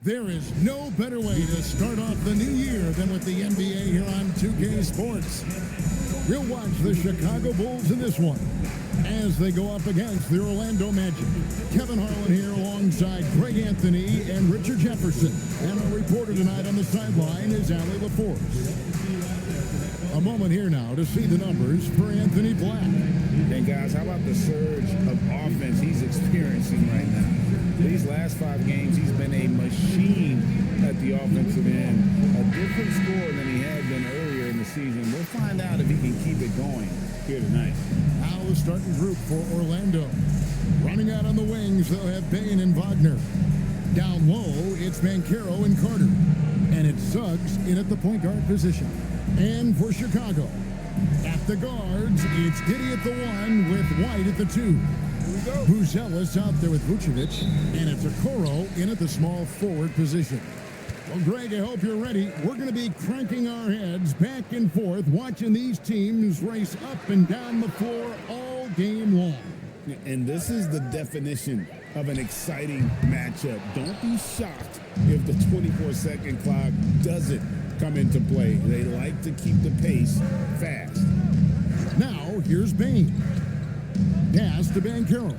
There is no better way to start off the new year than with the NBA here on 2K Sports. We'll watch the Chicago Bulls in this one as they go up against the Orlando Magic. Kevin Harlan here alongside Greg Anthony and Richard Jefferson. And our reporter tonight on the sideline is Allie LaForce. A moment here now to see the numbers for Anthony Black. And guys, how about the surge of offense he's experiencing right now? These last 5 games, he's been a machine at the offensive end. A different score than he had been earlier in the season. We'll find out if he can keep it going here tonight. Now the starting group for Orlando. Running out on the wings, they'll have Bain and Wagner. Down low, it's Banchero and Carter. And it's Suggs in at the point guard position. And for Chicago, at the guards, it's Giddey at the 1 with White at the 2. Buzelis out there with Vucevic, and it's Okoro in at the small forward position. Well, Greg, I hope you're ready. We're going to be cranking our heads back and forth, watching these teams race up and down the floor all game long. And this is the definition of an exciting matchup. Don't be shocked if the 24-second clock doesn't come into play. They like to keep the pace fast. Now, here's Bain. Pass to Banchero.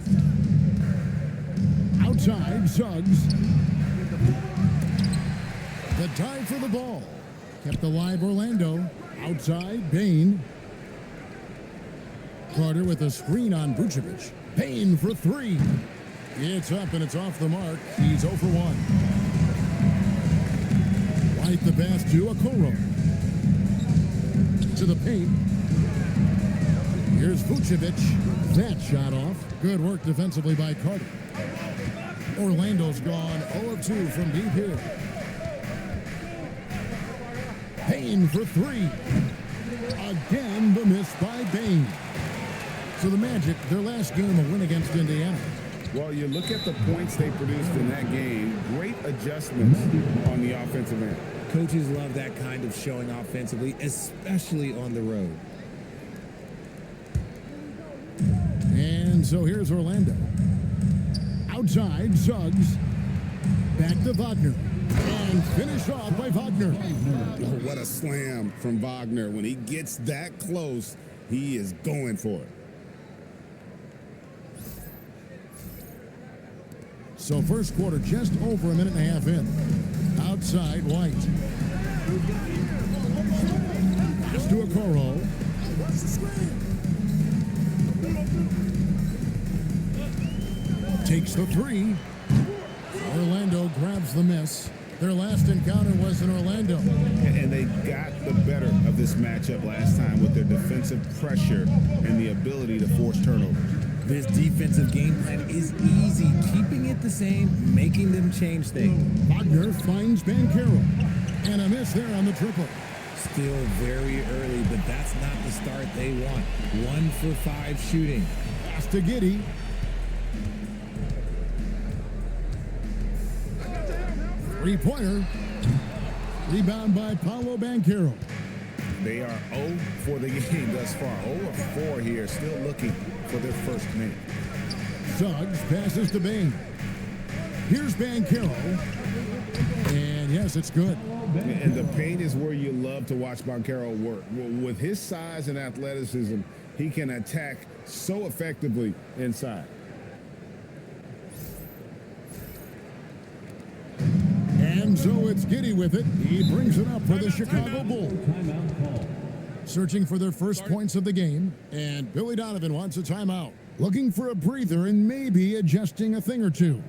Outside, Suggs. The tie for the ball. Kept alive Orlando. Outside, Bain. Carter with a screen on Vucevic. Bain for 3. It's up and it's off the mark. He's 0 for 1. White the pass to Okoro. To the paint. Here's Vucevic. That shot off. Good work defensively by Carter. Orlando's gone 0 of 2 from deep here. Bain for 3. Again, the miss by Bain. So the Magic, their last game, a win against Indiana. Well, you look at the points they produced in that game. Great adjustments on the offensive end. Coaches love that kind of showing offensively, especially on the road. And so here's Orlando. Outside, Suggs. Back to Wagner. And finish off by Wagner. Oh, what a slam from Wagner. When he gets that close, he is going for it. So first quarter just over a minute and a half in. Outside, White. Pass to Okoro. Takes the 3. Orlando grabs the miss. Their last encounter was in Orlando. And they got the better of this matchup last time with their defensive pressure and the ability to force turnovers. This defensive game plan is easy, keeping it the same, making them change things. Wagner finds Banchero. And a miss there on the triple. Still very early, but that's not the start they want. 1 for 5 shooting. Pass to Giddey. Three-pointer. Rebound by Paolo Banchero. They are 0 for the game thus far. 0 of 4 here, still looking for their first minute. Suggs passes to Bain. Here's Banchero. And yes, it's good. And the paint is where you love to watch Banchero work. With his size and athleticism, he can attack so effectively inside. And so it's Giddey with it. He brings it up for the Chicago Bulls. Searching for their first points of the game. And Billy Donovan wants a timeout. Looking for a breather and maybe adjusting a thing or two.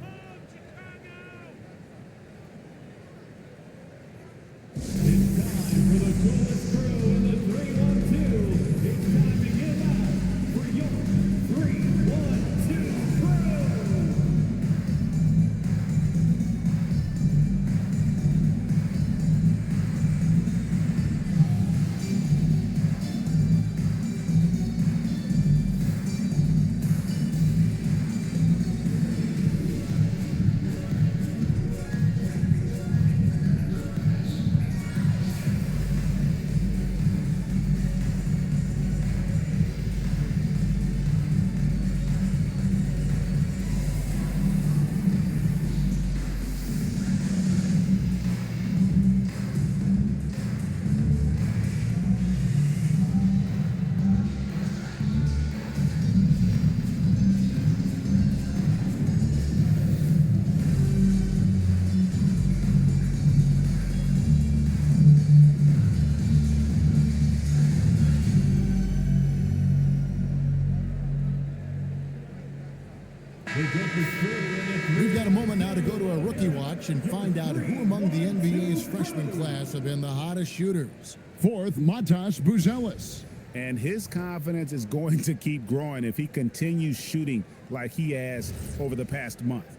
We've got a moment now to go to our rookie watch and find out who among the NBA's freshman class have been the hottest shooters. Fourth, Matas Buzelis. And his confidence is going to keep growing if he continues shooting like he has over the past month.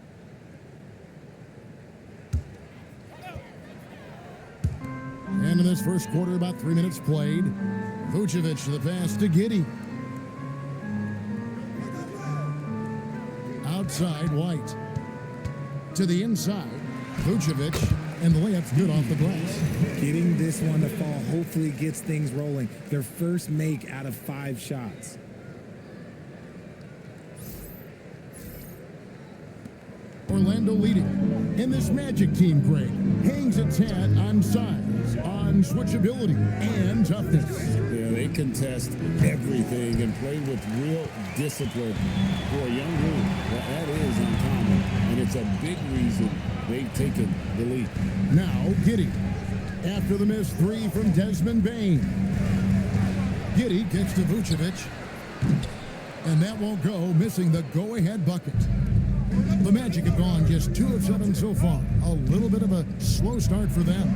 And in this first quarter, about 3 minutes played. Vucevic to the pass to Giddey. Outside, White. To the inside, Vucevic, and the layup's good off the glass. Getting this one to fall hopefully gets things rolling. Their first make out of 5 shots. Orlando leading. And this Magic team, Greg, hangs its hat on size, on switchability, and toughness. Yeah, they contest everything and play with real discipline. For a young group, that is uncommon, and it's a big reason they've taken the lead. Now, Giddey. After the missed 3 from Desmond Bane. Giddey gets to Vucevic. And that won't go, missing the go-ahead bucket. The Magic have gone just 2 of 7 so far. A little bit of a slow start for them.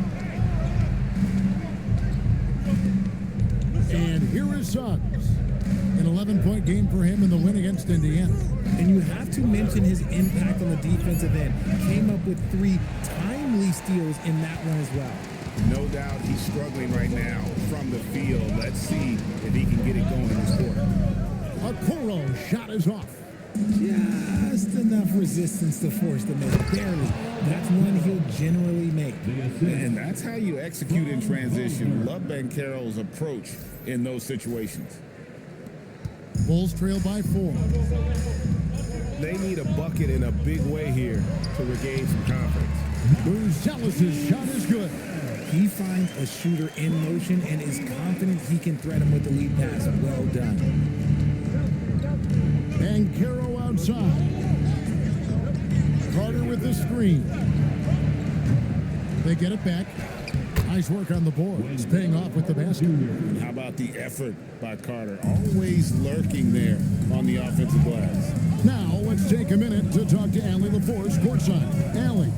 And here is Suggs. An 11-point game for him in the win against Indiana. And you have to mention his impact on the defensive end. Came up with 3 timely steals in that one as well. No doubt he's struggling right now from the field. Let's see if he can get it going in this quarter. Okoro shot is off. Just enough resistance to force the miss. Barely. That's one he'll generally make. And that's how you execute in transition. Love Banchero's approach in those situations. Bulls trail by 4. They need a bucket in a big way here to regain some confidence. Buzelis' shot is good. He finds a shooter in motion and is confident he can threat him with the lead pass. Well done. Banchero outside. Carter with the screen. They get it back. Nice work on the board. It's paying off with the basket. How about the effort by Carter? Always lurking there on the offensive glass. Now, let's take a minute to talk to Allie LaForce courtside. Allie.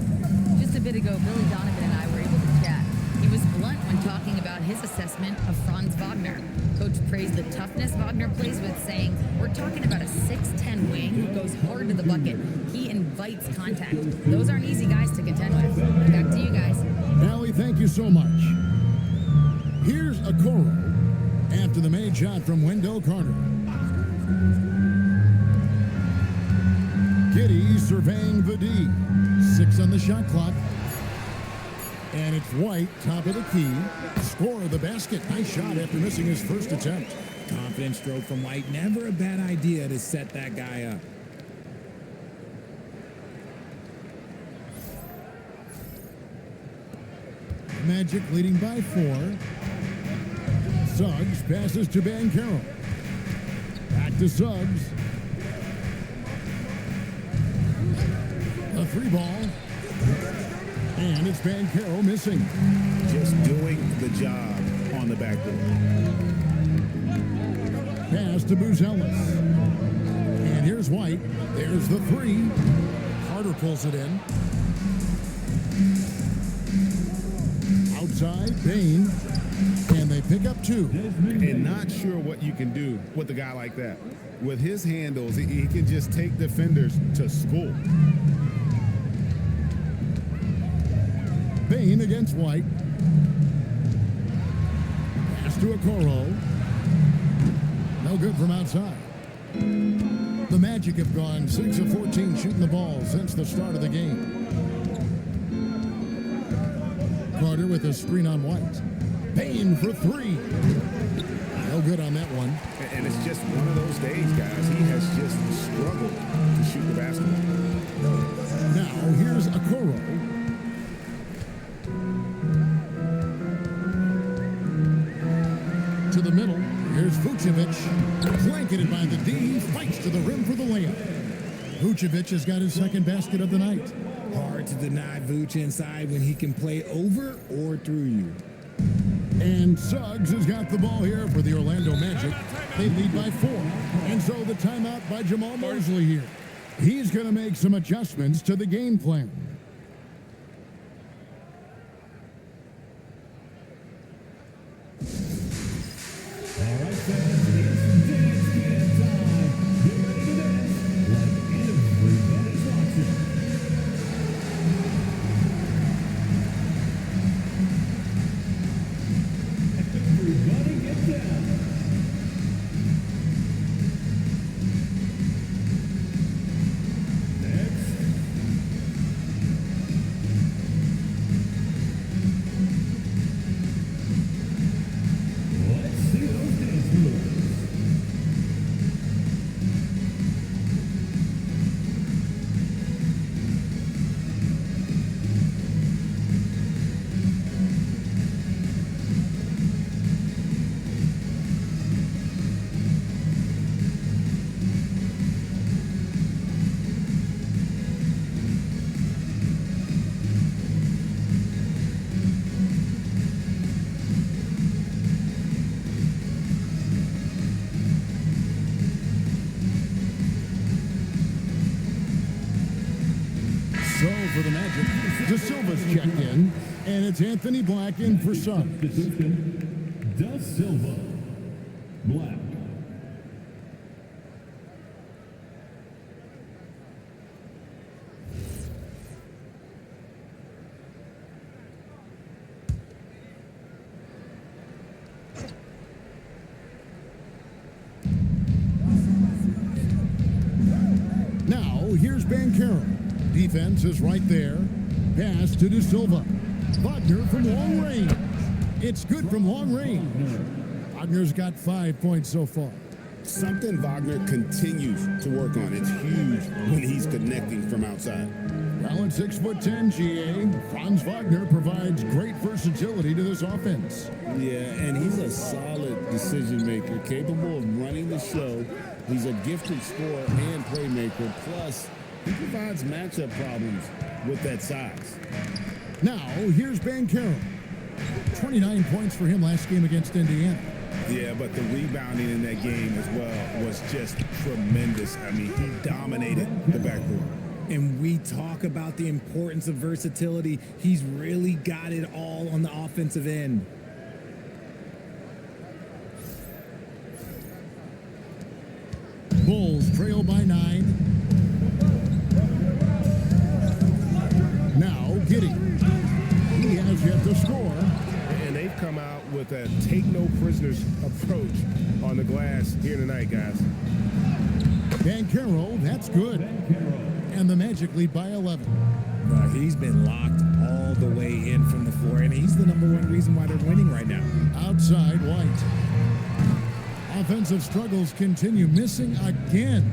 Just a bit ago, Billy Donovan and I were able to chat. He was blunt when talking about his assessment of Franz Wagner. Coach praised the toughness Wagner plays with, saying, "We're talking about a 6'10" wing who goes hard to the bucket. He invites contact. Those aren't easy guys to contend with." Back to you guys. Allie, thank you so much. Here's Okoro after the made shot from Wendell Carter. Giddey surveying the D. 6 on the shot clock. And it's White, top of the key. Score of the basket. Nice shot after missing his first attempt. Confident stroke from White. Never a bad idea to set that guy up. Magic leading by 4. Suggs passes to Banchero. Back to Suggs. A 3 ball. And it's Banchero missing. Just doing the job on the backboard. Pass to Buzelis. And here's White. There's the 3. Carter pulls it in. Outside, Bane. And they pick up 2. And not sure what you can do with a guy like that. With his handles, he can just take defenders to school. Bane against White. Pass to Okoro. No good from outside. The Magic have gone 6 of 14 shooting the ball since the start of the game. Carter with a screen on White. Bane for 3. No good on that one. And it's just one of those days, guys. He has just struggled to shoot the basketball. Now here's Okoro. To the middle. Here's Vucevic. Blanketed by the D. Fights to the rim for the layup. Vucevic has got his second basket of the night. Hard to deny Vuce inside when he can play over or through you. And Suggs has got the ball here for the Orlando Magic. They lead by 4. And so the timeout by Jamal Mosley here. He's going to make some adjustments to the game plan. All right, fans, it's dance time. Get ready to dance like everybody's watching. Everybody get down. Next. Let's see those dance moves. So for the Magic, De Silva's checked in, and it's Anthony Black in for Suggs. Substitution, Da Silva, Black. Now, here's Bancaro. Defense is right there. Pass to De Silva. Wagner from long range. It's good from long range. Wagner's got 5 points so far. Something Wagner continues to work on. It's huge when he's connecting from outside. Well, at 6'10", GA, Franz Wagner provides great versatility to this offense. Yeah, and he's a solid decision maker, capable of running the show. He's a gifted scorer and playmaker. Plus, he provides matchup problems with that size. Now, here's Bancaro. 29 points for him last game against Indiana. Yeah, but the rebounding in that game as well was just tremendous. I mean, he dominated the backboard. And we talk about the importance of versatility. He's really got it all on the offensive end. Bulls trail by 9. Now, Giddey. He has yet to score. And they've come out with a take no prisoners approach on the glass here tonight, guys. Bancaro, that's good. And the Magic lead by 11. He's been locked all the way in from the floor, and he's the #1 reason why they're winning right now. Outside, White. Offensive struggles continue, missing again.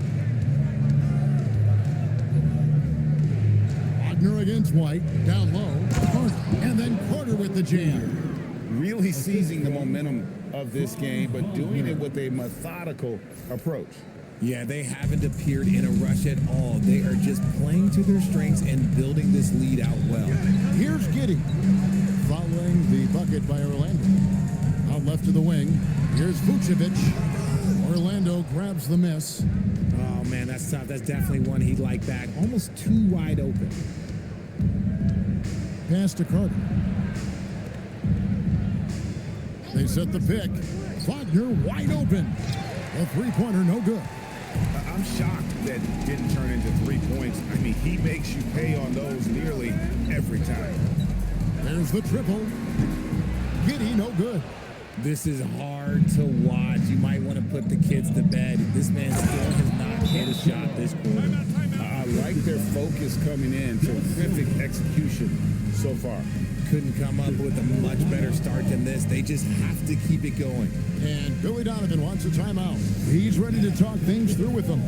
Wagner against White, down low, and then Carter with the jam. Really seizing the momentum of this game, but doing it with a methodical approach. Yeah, they haven't appeared in a rush at all. They are just playing to their strengths and building this lead out well. Here's Giddey, following the bucket by Orlando. Out left to the wing, here's Vucevic. Orlando grabs the miss. Oh, man, that's tough. That's definitely one he'd like back. Almost too wide open. Pass to Carter. They set the pick. Wagner wide open. A three-pointer, no good. I'm shocked that didn't turn into 3 points. I mean, he makes you pay on those nearly every time. There's the triple. Giddey, no good. This is hard to watch. You might want to put the kids to bed. This man still has not hit a shot this quarter. I like their focus coming in. Terrific execution so far. Couldn't come up with a much better start than this. They just have to keep it going. And Billy Donovan wants a timeout. He's ready to talk things through with them.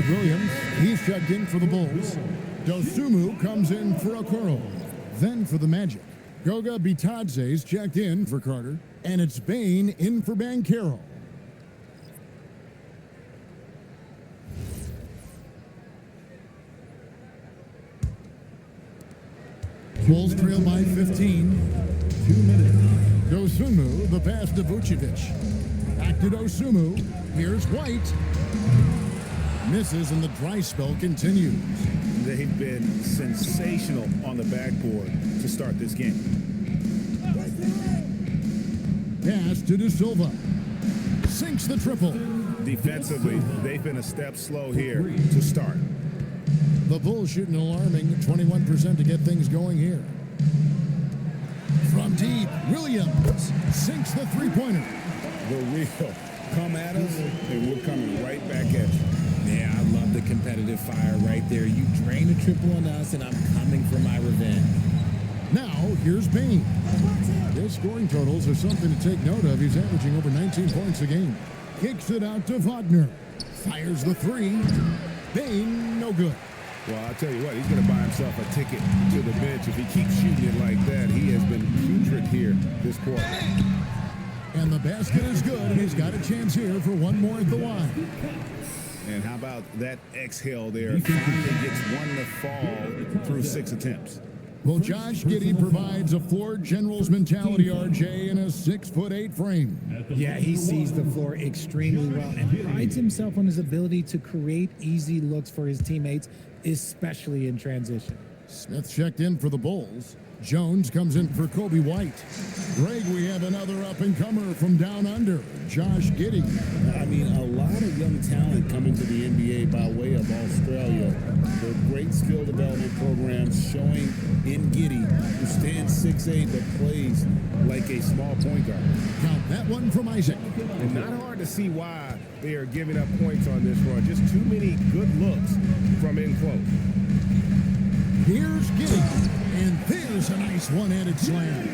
Isaac Williams, he's checked in for the Bulls. Dosumu comes in for Okoro. Then for the Magic, Goga Bitadze's checked in for Carter. And it's Bain in for Banchero. Bulls trail by 15. 2 minutes. Dosumu, the pass to Vucevic. Back to Dosumu. Here's White. Misses and the dry spell continues. They've been sensational on the backboard to start this game. Pass to De Silva. Sinks the triple. Defensively, they've been a step slow here to start. The Bulls shooting an alarming 21% to get things going here. From deep, Williams sinks the three-pointer. The real come at us, and we're coming right back at you. Yeah, I love the competitive fire right there. You drain a triple on us, and I'm coming for my revenge. Now, here's Bain. His scoring totals are something to take note of. He's averaging over 19 points a game. Kicks it out to Wagner. Fires the three. Bain, no good. Well, I'll tell you what, he's going to buy himself a ticket to the bench if he keeps shooting it like that. He has been putrid here this quarter. And the basket is good, and he's got a chance here for one more at the line. And how about that exhale there? Finally gets one to fall through 6 attempts. Well, Josh Giddey provides a floor general's mentality, RJ, in a 6'8" frame. Yeah, he sees the floor extremely well and prides himself on his ability to create easy looks for his teammates, especially in transition. Smith checked in for the Bulls. Jones comes in for Kobe White. Greg, we have another up-and-comer from down under, Josh Giddey. I mean, a lot of young talent coming to the NBA by way of Australia. The great skill development programs showing in Giddey, who stands 6'8", but plays like a small point guard. Count that one from Isaac. And not hard to see why they are giving up points on this run. Just too many good looks from in close. Here's Giddey, and there's a nice one-handed slam.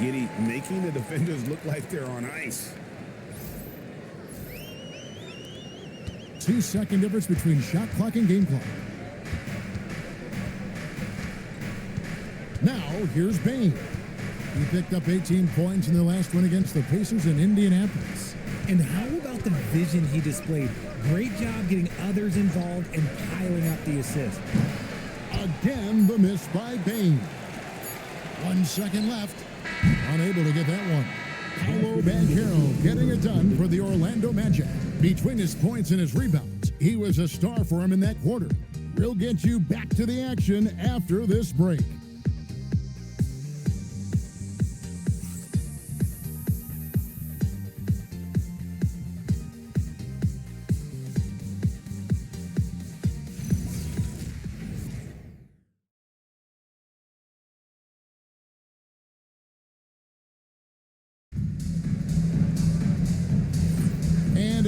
Giddey making the defenders look like they're on ice. 2-second difference between shot clock and game clock. Now, here's Bain. He picked up 18 points in their last win against the Pacers in Indianapolis. And how about the vision he displayed? Great job getting others involved and piling up the assist. Again, the miss by Bain. 1 second left. Unable to get that one. Paolo Banchero getting it done for the Orlando Magic. Between his points and his rebounds, he was a star for him in that quarter. We'll get you back to the action after this break.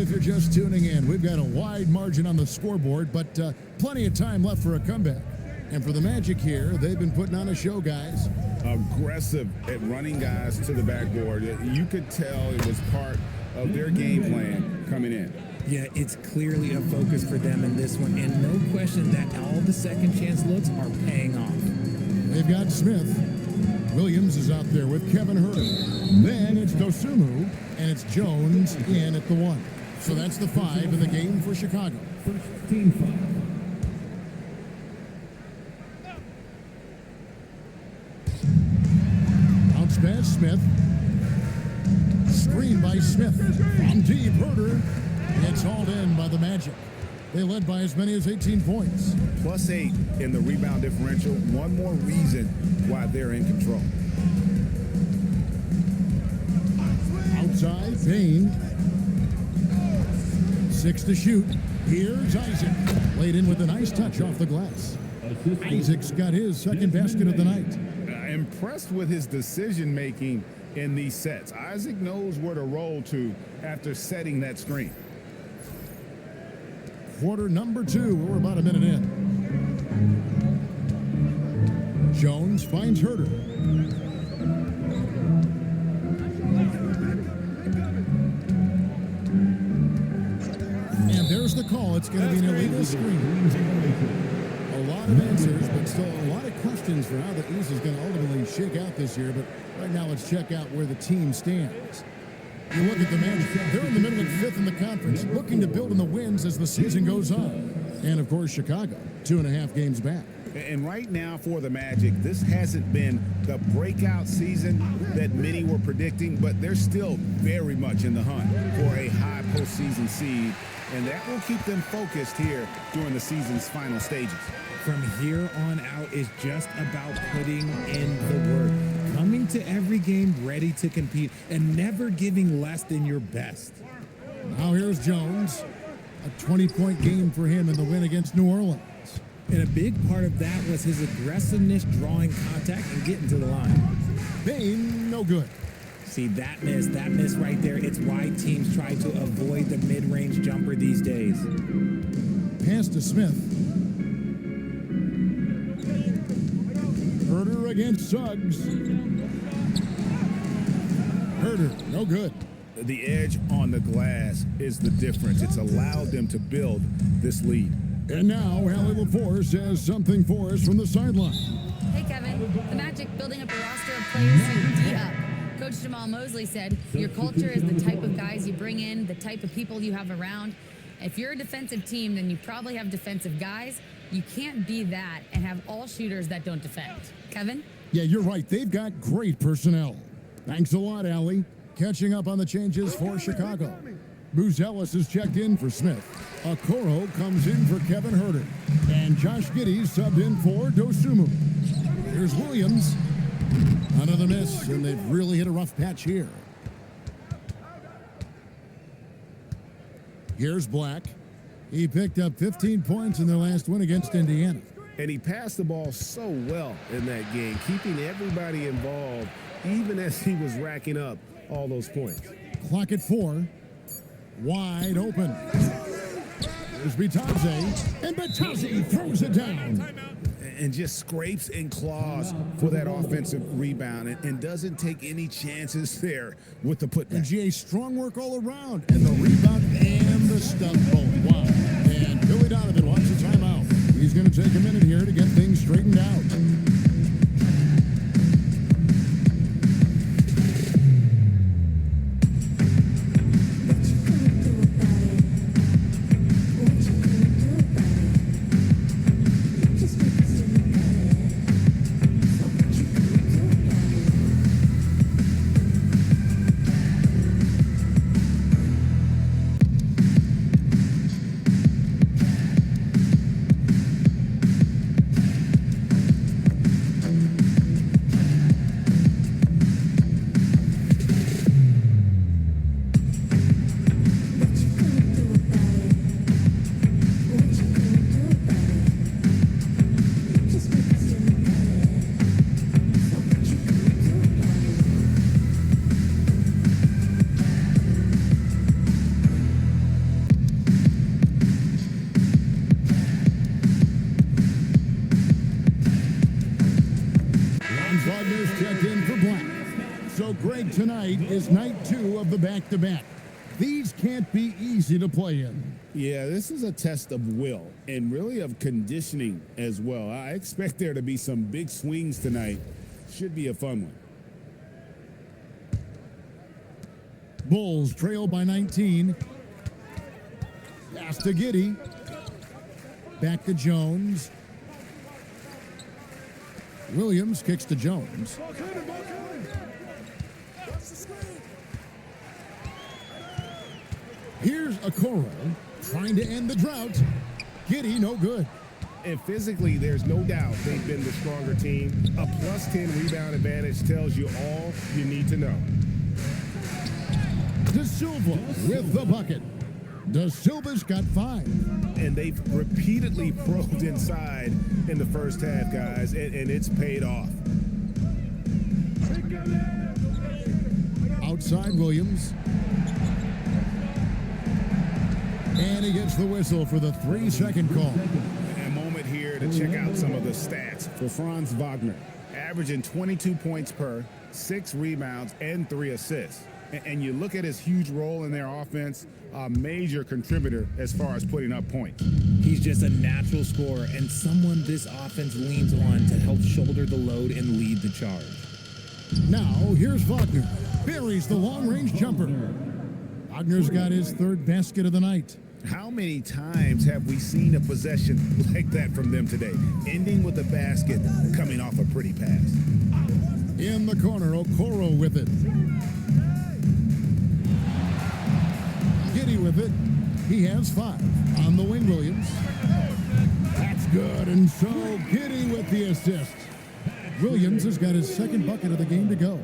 If you're just tuning in, we've got a wide margin on the scoreboard, but plenty of time left for a comeback. And for the Magic here, they've been putting on a show, guys. Aggressive at running guys to the backboard. You could tell it was part of their game plan coming in. Yeah, it's clearly a focus for them in this one, and no question that all the second chance looks are paying off. They've got Smith. Williams is out there with Kevin Herter. Then it's Dosumu, and it's Jones in at the 1. So that's the 5 in the game for Chicago. First team foul. Bounce pass, Smith. Screen by Smith. From deep, Herter. It's hauled in by the Magic. They led by as many as 18 points. +8 in the rebound differential. One more reason why they're in control. Outside, Bain. 6 to shoot. Here's Isaac. Laid in with a nice touch off the glass. Isaac's got his second basket of the night. Impressed with his decision-making in these sets. Isaac knows where to roll to after setting that screen. Quarter number 2. We're about a minute in. Jones finds Herter. And there's the call. It's going to be an illegal screen. A lot of answers, but still a lot of questions for how the East is going to ultimately shake out this year. But right now, let's check out where the team stands. You look at the Magic. They're in the middle of fifth in the conference, looking to build in the wins as the season goes on. And, of course, Chicago, 2.5 games back. And right now for the Magic, this hasn't been the breakout season that many were predicting, but they're still very much in the hunt for a high postseason seed, and that will keep them focused here during the season's final stages. From here on out is just about putting in the work, coming to every game ready to compete, and never giving less than your best. Now here's Jones. A 20-point game for him in the win against New Orleans. And a big part of that was his aggressiveness, drawing contact and getting to the line. Bane, no good. See, that miss right there, it's why teams try to avoid the mid-range jumper these days. Pass to Smith. Herter against Suggs. Herter, no good. The edge on the glass is the difference. It's allowed them to build this lead. And now, Hallie LaForce has something for us from the sideline. Hey, Kevin. The Magic building up a roster of players who D up. Coach Jamal Mosley said, your culture is the type of guys you bring in, the type of people you have around. If you're a defensive team, then you probably have defensive guys. You can't be that and have all shooters that don't defend. Kevin? Yeah, you're right. They've got great personnel. Thanks a lot, Allie. Catching up on the changes for Chicago. Bruce Ellis is checked in for Smith. Okoro comes in for Kevin Herter. And Josh Giddey subbed in for Dosunmu. Here's Williams. Another miss, and they've really hit a rough patch here. Here's Black. He picked up 15 points in their last win against Indiana. And he passed the ball so well in that game, keeping everybody involved, even as he was racking up all those points. Clock at 4. Wide open. There's Bitadze, and Bitadze throws it down. And just scrapes and claws for that offensive rebound and doesn't take any chances there with the And putback. GA, strong work all around, and the rebound and the stub both. Wow. And Billy Donovan wants a timeout. He's going to take a minute here to get things straightened out. Greg, tonight is night 2 of the back-to-back. These can't be easy to play in. Yeah, this is a test of will and really of conditioning as well. I expect there to be some big swings tonight. Should be a fun one. Bulls trail by 19. Pass to Giddey. Back to Jones. Williams kicks to Jones. Here's Okoro trying to end the drought. Giddey, no good. And physically, there's no doubt they've been the stronger team. A plus 10 rebound advantage tells you all you need to know. De Silva with the bucket. De Silva's got 5. And they've repeatedly probed inside in the first half, guys, and it's paid off. Outside Williams. And he gets the whistle for the 3-second call. A moment here to check out some of the stats for Franz Wagner. Averaging 22 points per, 6 rebounds, and 3 assists. And you look at his huge role in their offense, a major contributor as far as putting up points. He's just a natural scorer and someone this offense leans on to help shoulder the load and lead the charge. Now, here's Wagner. Buries the long-range jumper. Wagner's got his third basket of the night. How many times have we seen a possession like that from them today, ending with a basket coming off a pretty pass? In the corner, Okoro with it. Giddy with it. He has 5. On the wing, Williams. That's good, and so Giddy with the assist. Williams has got his second bucket of the game to go.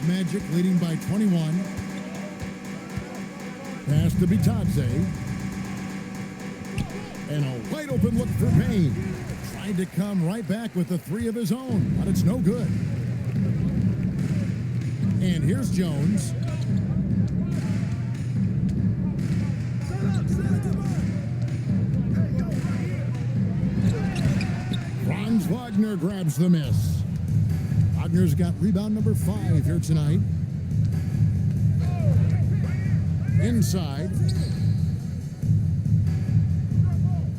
Magic leading by 21. Pass to Bitadze. And a wide open look for Payne. Tried to come right back with the 3 of his own, but it's no good. And here's Jones. Franz Wagner grabs the miss. Wagner's got rebound number 5 here tonight. Inside.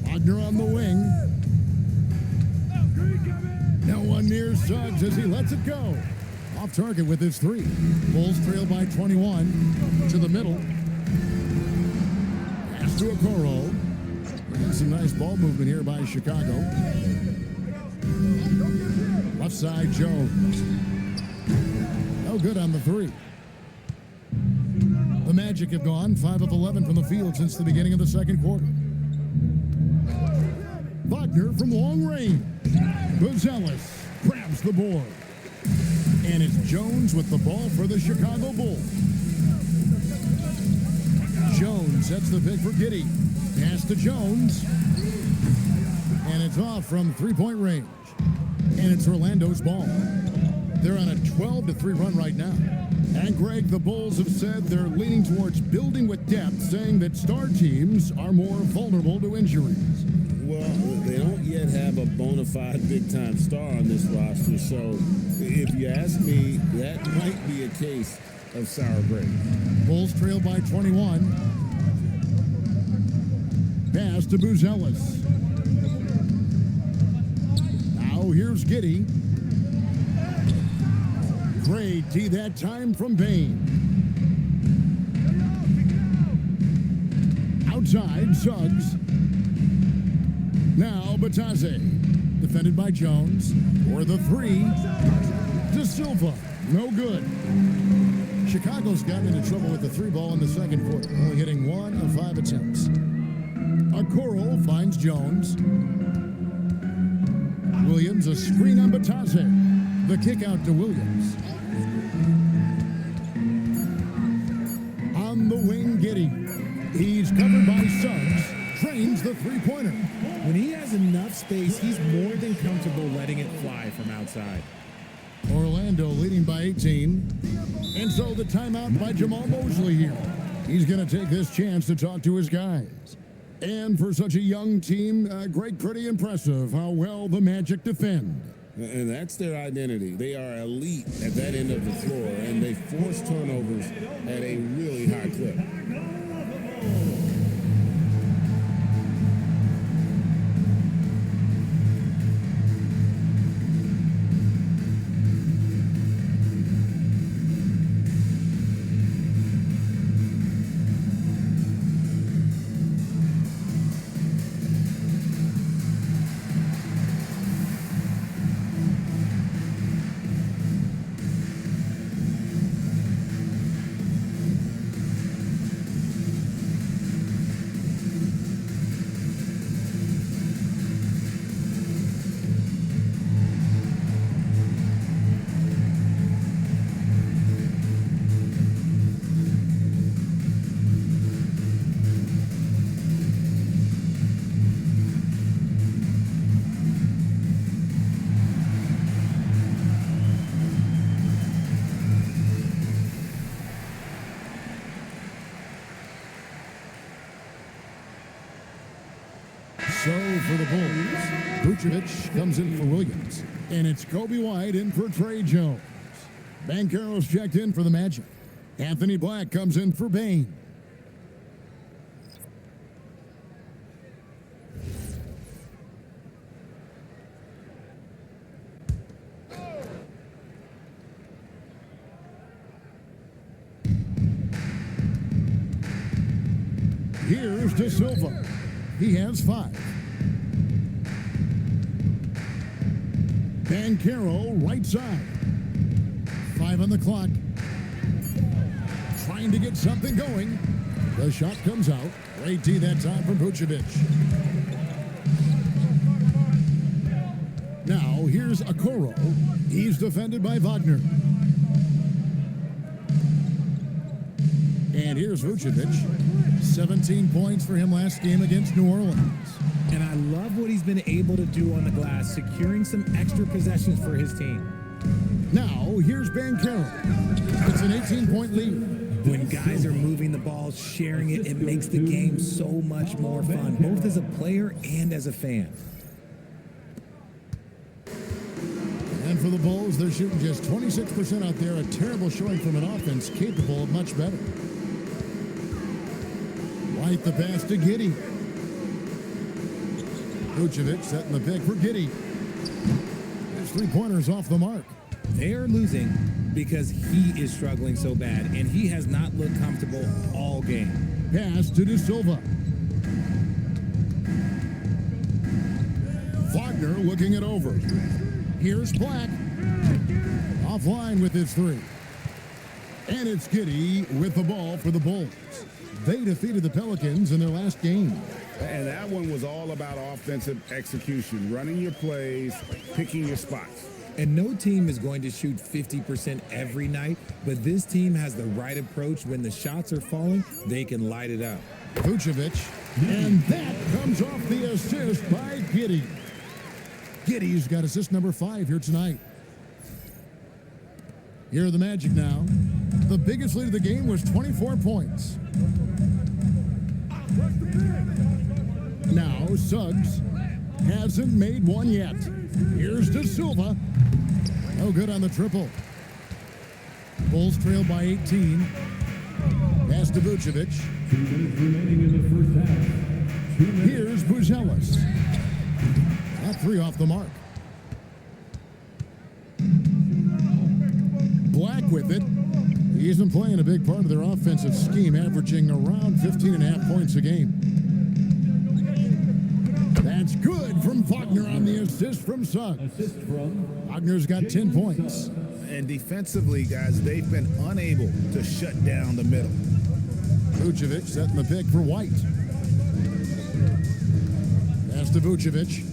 Wagner on the wing. No one near Suggs as he lets it go. Off target with his 3. Bulls trail by 21. To the middle. Pass to Okoro. Some nice ball movement here by Chicago. Left side, Jones. No good on the 3. The Magic have gone 5 of 11 from the field since the beginning of the second quarter. Wagner from long range. Buzelis grabs the board. And it's Jones with the ball for the Chicago Bulls. Jones sets the pick for Giddy. Pass to Jones. And it's off from three-point range. And it's Orlando's ball. They're on a 12-3 run right now. And Greg, the Bulls have said they're leaning towards building with depth, saying that star teams are more vulnerable to injuries. Well, they don't yet have a bona fide big-time star on this roster, so if you ask me, that might be a case of sour grapes. Bulls trail by 21. Pass to Buzelis. Now here's Giddy. Great D that time from Payne. Outside, Suggs. Now Bitadze. Defended by Jones. For the 3. De Silva. No good. Chicago's gotten into trouble with the 3 ball in the second quarter, only hitting 1 of 5 attempts. Okoro finds Jones. Williams, a screen on Bitadze. The kick out to Williams. On the wing, Giddy. He's covered by Suggs. Drains the 3-pointer. When he has enough space, he's more than comfortable letting it fly from outside. Orlando leading by 18. And so the timeout by Jamal Mosley here. He's going to take this chance to talk to his guys. And for such a young team, Greg, pretty impressive how well the Magic defend. And that's their identity. They are elite at that end of the floor, and they force turnovers at a really high clip. for the Bulls. Vucevic comes in for Williams. And it's Kobe White in for Trey Jones. Banchero's checked in for the Magic. Anthony Black comes in for Bane. Here's De Silva. He has 5. Banchero, right side. 5 on the clock. Trying to get something going. The shot comes out. Great D that time from Vucevic. Now here's Okoro. He's defended by Wagner. And here's Vucevic. 17 points for him last game against New Orleans. And I love what he's been able to do on the glass, securing some extra possessions for his team. Now, here's Banchero. It's an 18-point lead. When guys are moving the ball, sharing it, it makes the game so much more fun, both as a player and as a fan. And for the Bulls, they're shooting just 26% out there, a terrible showing from an offense capable of much better. White the pass to Giddey. Vucevic setting the pick for Giddey. His 3-pointers off the mark. They're losing because he is struggling so bad, and he has not looked comfortable all game. Pass to De Silva. Wagner looking it over. Here's Black. Offline with his 3. And it's Giddey with the ball for the Bulls. They defeated the Pelicans in their last game. And that one was all about offensive execution, running your plays, picking your spots. And no team is going to shoot 50% every night, but this team has the right approach. When the shots are falling, they can light it up. Vucevic, and that comes off the assist by Giddey. Giddey's got assist number 5 here tonight. Here are the Magic now. The biggest lead of the game was 24 points. Now Suggs hasn't made one yet. Here's De Silva. No good on the triple. Bulls trail by 18. Pass to Vucevic. 2 minutes remaining in the first half. 2 minutes. Here's Buzelis. That 3 off the mark. Black with it. He's been playing a big part of their offensive scheme, averaging around 15.5 points a game. That's good from Wagner on the assist from Suggs. Assist from Wagner's got 10 points. And defensively, guys, they've been unable to shut down the middle. Vucevic setting the pick for White. Pass to Vucevic.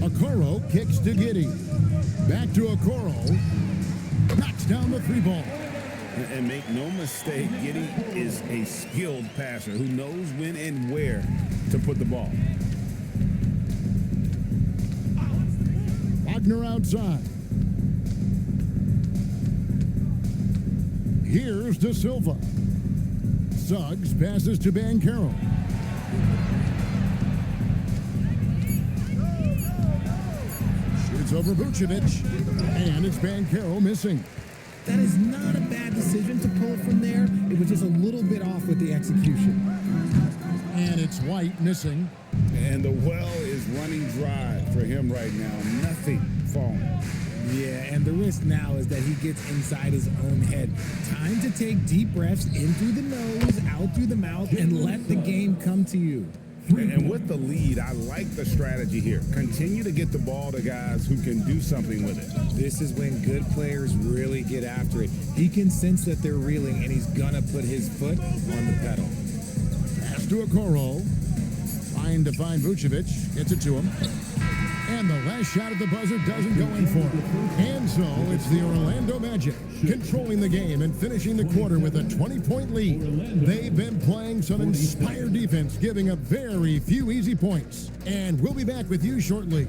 Okoro kicks to Giddey. Back to Okoro. Knocks down the 3 ball. And make no mistake, Giddey is a skilled passer who knows when and where to put the ball. Wagner outside. Here's De Silva. Suggs passes to Banchero. Shoots over Vucevic. And it's Banchero missing. That is not a bad decision to pull it from there. It was just a little bit off with the execution. And it's White missing. And the well is running dry for him right now. Nothing falling. Yeah, and the risk now is that he gets inside his own head. Time to take deep breaths in through the nose, out through the mouth, and let the game come to you. And with the lead, I like the strategy here. Continue to get the ball to guys who can do something with it. This is when good players really get after it. He can sense that they're reeling, and he's gonna put his foot on the pedal. Pass to Okoro. Trying to find Vucevic. Gets it to him. And the last shot at the buzzer doesn't go in for him. And so it's the Orlando Magic controlling the game and finishing the quarter with a 20-point lead. They've been playing some inspired defense, giving up very few easy points. And we'll be back with you shortly.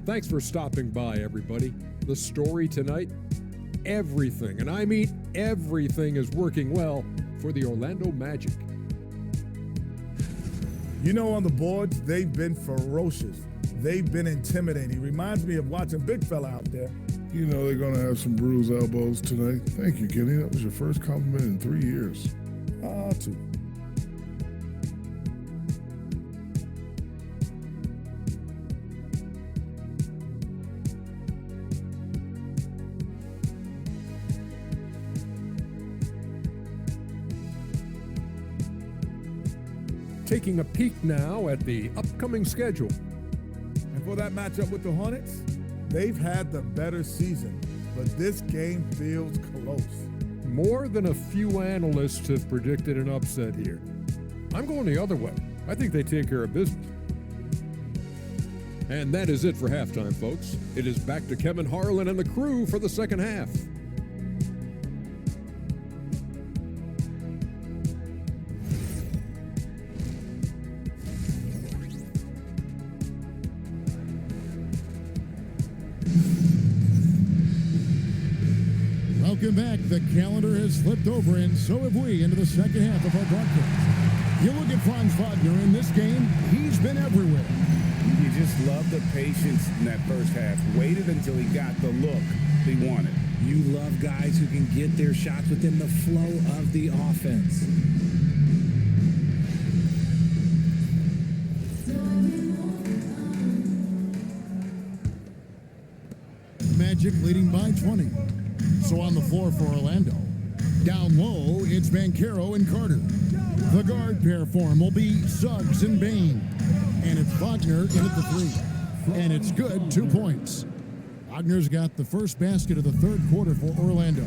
Thanks for stopping by, everybody. The story tonight, everything, and I mean everything, is working well for the Orlando Magic. You know, on the boards, they've been ferocious. They've been intimidating. Reminds me of watching Big Fella out there. You know they're going to have some bruised elbows tonight. Thank you, Kenny. That was your first compliment in 3 years. Two. Taking a peek now at the upcoming schedule. And for that matchup with the Hornets, they've had the better season, but this game feels close. More than a few analysts have predicted an upset here. I'm going the other way. I think they take care of business. And that is it for halftime, folks. It is back to Kevin Harlan and the crew for the second half. Welcome back. The calendar has flipped over, and so have we, into the second half of our broadcast. You look at Franz Wagner in this game, he's been everywhere. You just love the patience in that first half. Waited until he got the look he wanted. You love guys who can get their shots within the flow of the offense. Magic leading by 20. So on the floor for Orlando. Down low, it's Banchero and Carter. The guard pair form will be Suggs and Bain. And it's Wagner in at the three. And it's good, 2 points. Wagner's got the first basket of the third quarter for Orlando.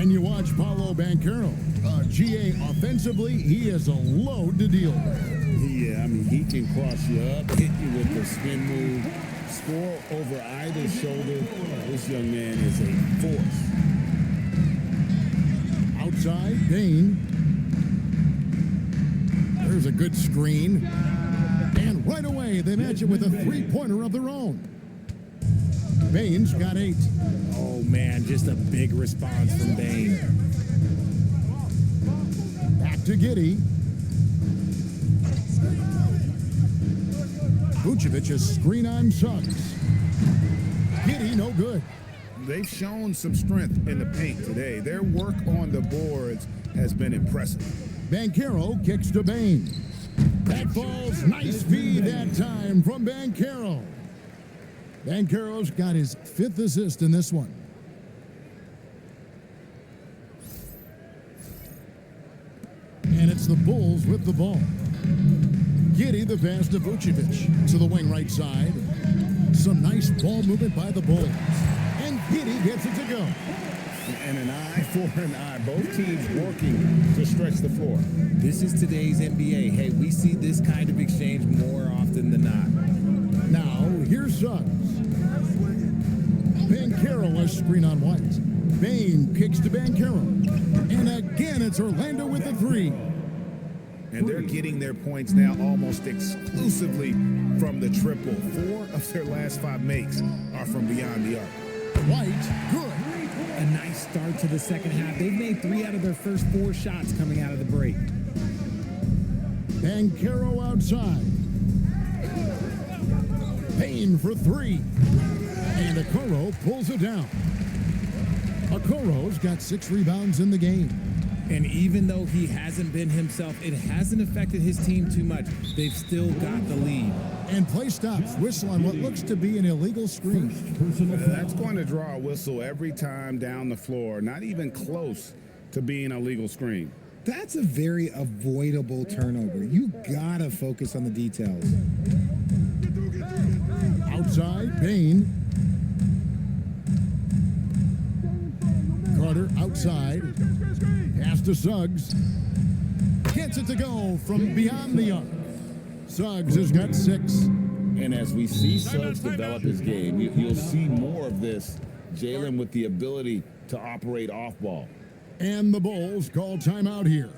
And you watch Paolo Banchero. GA offensively, he is a load to deal with. Yeah, I mean, he can cross you up, hit you with the spin move, score over either shoulder. This young man is a force. Outside, Bain. There's a good screen. And right away, they match it with a three-pointer of their own. Bain's got 8. Oh, man, just a big response from Bain. Back to Giddey. Vucevic a screen on Suggs. Giddey no good. They've shown some strength in the paint today. Their work on the boards has been impressive. Banchero kicks to Bain. That falls. Nice feed that time from Banchero. Banchero's got his 5th assist in this one. And it's the Bulls with the ball. Giddey the pass to Vucevic to the wing right side. Some nice ball movement by the Bulls. And Giddey gets it to go. And an eye for an eye. Both teams working to stretch the floor. This is today's NBA. Hey, we see this kind of exchange more often than not. Now, here's Suggs. Banchero a screen on White. Bain kicks to Banchero. And again, it's Orlando with the 3. And they're getting their points now almost exclusively from the triple. 4 of their last 5 makes are from beyond the arc. White, good. A nice start to the second half. They've made 3 out of their first 4 shots coming out of the break. Banchero outside. Bain for 3. And Okoro pulls it down. Okoro's got 6 rebounds in the game. And even though he hasn't been himself, it hasn't affected his team too much. They've still got the lead. And play stops. Whistle on what looks to be an illegal screen. That's going to draw a whistle every time down the floor. Not even close to being a legal screen. That's a very avoidable turnover. You gotta focus on the details. Outside, Bain. Carter outside. Pass to Suggs. Gets it to go from beyond the arc. Suggs has got 6. And as we see Suggs develop his game, you'll see more of this. Jalen with the ability to operate off ball. And the Bulls call timeout here.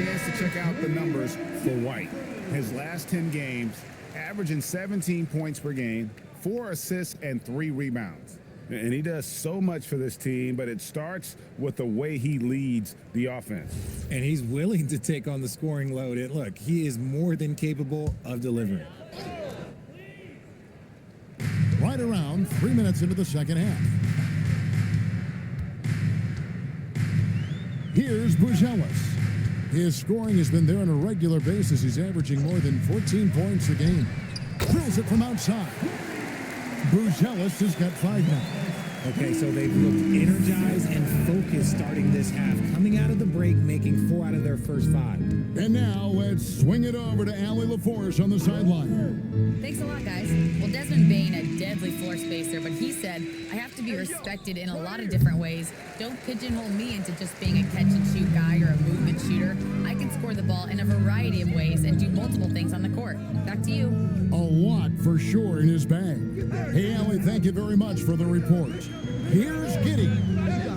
chance to check out the numbers for White. His last 10 games, averaging 17 points per game, 4 assists, and 3 rebounds. And he does so much for this team, but it starts with the way he leads the offense. And he's willing to take on the scoring load. And look, he is more than capable of delivering. Right around 3 minutes into the second half. Here's Buzelis. His scoring has been there on a regular basis. He's averaging more than 14 points a game. Drills it from outside. Buzelis has got 5 now. Okay, so they've looked energized and focused starting this half, coming out of the break, making 4 out of their first 5. And now let's swing it over to Allie LaForce on the sideline. Thanks a lot, guys. Well, Desmond Bain, a deadly floor spacer, but he said, I have to be respected in a lot of different ways. Don't pigeonhole me into just being a catch-and-shoot guy or a movement shooter. I can score the ball in a variety of ways and do multiple things on the court. Back to you. A lot for sure in his bag. Hey, Allie, thank you very much for the report. Here's Giddy.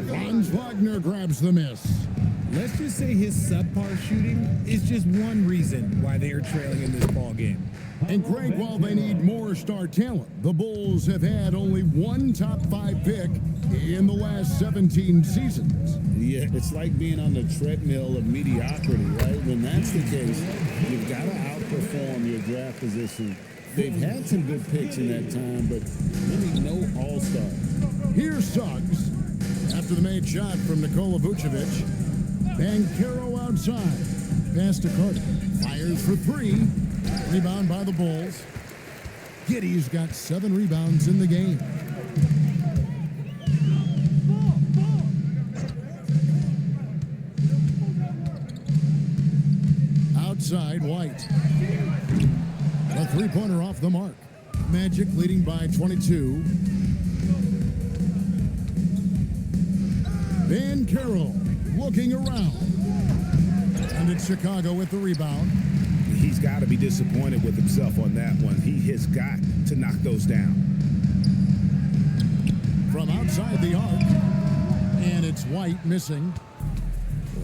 Franz Wagner grabs the miss. Let's just say his subpar shooting is just one reason why they are trailing in this ball game. And Greg, while they need more star talent, the Bulls have had only one top 5 pick in the last 17 seasons. Yeah, it's like being on the treadmill of mediocrity, right? When that's the case, you've got to outperform your draft position. They've had some good picks in that time, but really no all-stars. Here's Suggs. After the made shot from Nikola Vucevic. Banchero outside. Pass to Carter. Fires for 3. Rebound by the Bulls. Giddy's got 7 rebounds in the game. Outside, White. A 3-pointer off the mark. Magic leading by 22. Banchero looking around. And it's Chicago with the rebound. He's got to be disappointed with himself on that one. He has got to knock those down. From outside the arc. And it's White missing.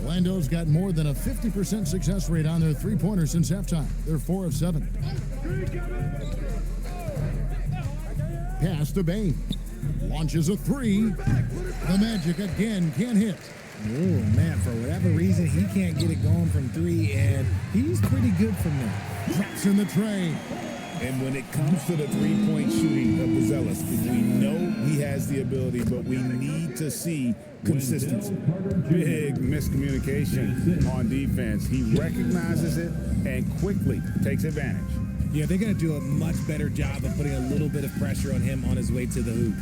Orlando's got more than a 50% success rate on their 3-pointer since halftime. They're 4 of 7. Pass to Bain. Launches a 3. The Magic again can't hit. Oh, man, for whatever reason, he can't get it going from 3, and he's pretty good from there. Drops in the tray. And when it comes to the 3-point shooting of Buzelis, we know he has the ability, but we need to see consistency. Big miscommunication on defense. He recognizes it and quickly takes advantage. Yeah, they're going to do a much better job of putting a little bit of pressure on him on his way to the hoop.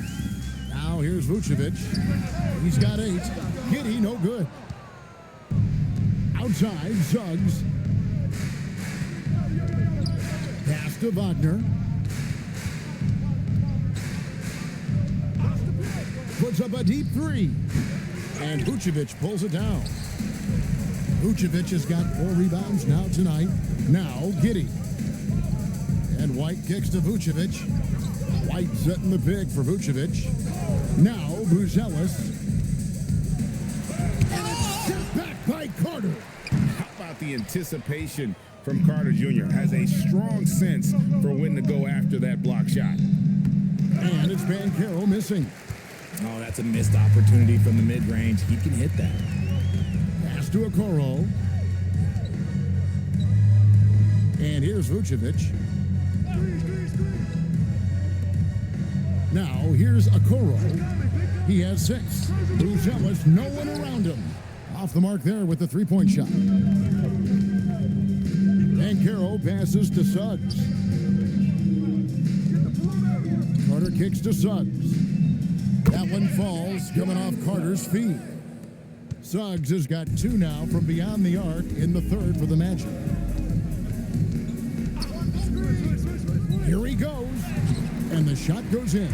Now here's Vucevic. He's got 8. Giddy, no good. Outside, Suggs. Pass to Wagner. Puts up a deep 3. And Vucevic pulls it down. Vucevic has got 4 rebounds now tonight. Now Giddy. And White kicks to Vucevic. White setting the pick for Vucevic. Now Buzelis. And it's sent back by Carter. How about the anticipation from Carter Jr. Has a strong sense for when to go after that block shot. And it's Banchero missing. Oh, that's a missed opportunity from the mid-range. He can hit that. Pass to Okoro. And here's Vucevic. Now here's Okoro. He has 6. Buzelis, no one around him. Off the mark there with the 3-point shot. Banchero passes to Suggs. Carter kicks to Suggs. That one falls, coming off Carter's feet. Suggs has got 2 now from beyond the arc in the 3rd for the Magic. Here he goes. And the shot goes in.